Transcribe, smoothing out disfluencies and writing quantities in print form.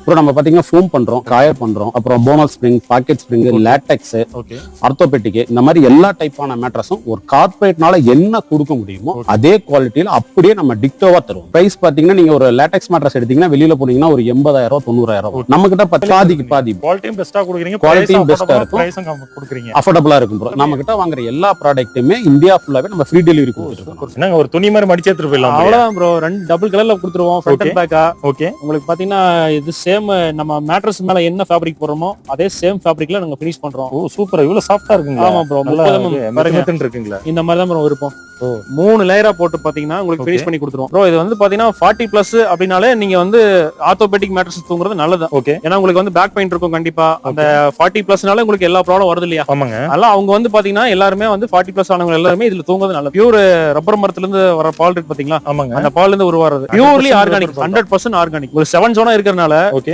அப்புறம் நம்ம பாத்தீங்கன்னா ஃபோம் பண்றோம், காயர் பண்றோம், அப்புறம் bonnell spring, pocket spring, latex, okay orthopaedic இந்த மாதிரி எல்லா டைப்பான மேட்ரஸும் ஒரு கார்பரேட்னால என்ன கொடுக்க முடியுமோ அதே குவாலிட்டியில அப்படியே நம்ம டிக்டோவா தருவோம். பிரைஸ் பாத்தீங்கன்னா நீங்க ஒரு லேட்டெக்ஸ் மேட்ரஸ் எடுத்தீங்கன்னா வெளியில போனீங்கன்னா ஒரு 80,000 90,000 நம்ம கிட்ட பாதிக்கு பாதி குவாலிட்டியும் பெஸ்டா கொடுக்குறீங்க, குவாலிட்டியும் பெஸ்டா இருக்கும், பிரைஸும் கொடுக்குறீங்க, அஃபோர்டபுளா இருக்கும் bro. நம்ம கிட்ட வாங்குற எல்லா ப்ராடக்ட்டுமே இந்தியா ஃபுல்லாவே நம்ம ஃப்ரீ டெலிவரி கொடுத்துருக்கோம். என்னங்க ஒரு துணி மாதிரி மடிச்சு எடுத்துட்டு போயிடலாம். அவ்வளவுதான் ப்ரோ. 2 டபுள் கலர்ல கொடுத்துருவோம் ஃப்ரண்ட் அண்ட் பேக்கா. ஓகே உங்களுக்கு பாத்தீங்கன்னா இது சேம் நம்ம மேட்ரஸ் மேல என்ன ஃபேப்ரிக் போடுறோமோ அதே சேம் ஃபேப்ரிக்ல நாங்க ஃபினிஷ் பண்றோம். ஓ சூப்பர், இவ்வளவு சாஃப்ட்டா இருக்குங்க. ஆமா ப்ரோ. பாருங்க இருக்குங்களா, இந்த மாதிரி தான் ப்ரோ இருப்போம். 3 லேயரா போட்டு பாத்தீங்கன்னா உங்களுக்கு ஃபினிஷ் பண்ணி கொடுத்துருவோம் ப்ரோ. இது வந்து பாத்தீங்கன்னா 40+ அப்படினாலே நீங்க வந்து ஆர்த்தோபெடிக் மேட்ரஸ் தூங்குறது நல்லது. ஓகே, ஏன்னா உங்களுக்கு வந்து பேக் பெயின் இருக்கும் கண்டிப்பா. அந்த 40+னால உங்களுக்கு எல்லா ப்ராப்ளம் வருது இல்லையா? ஆமாங்க. அதனால அவங்க வந்து பாத்தீங்கன்னா எல்லாருமே வந்து 40+ ஆனவங்க எல்லாருமே இதுல தூங்குறது நல்லது. பியூர் ரப்பர் மரத்துல இருந்து வர பால் இருக்கு பாத்தீங்களா? ஆமாங்க. அந்த பால்ல இருந்து உருவாறது பியூர்லி ஆர்கானிக், 100% ஆர்கானிக். ஒரு 7 ஜோனா இருக்கறனால ஓகே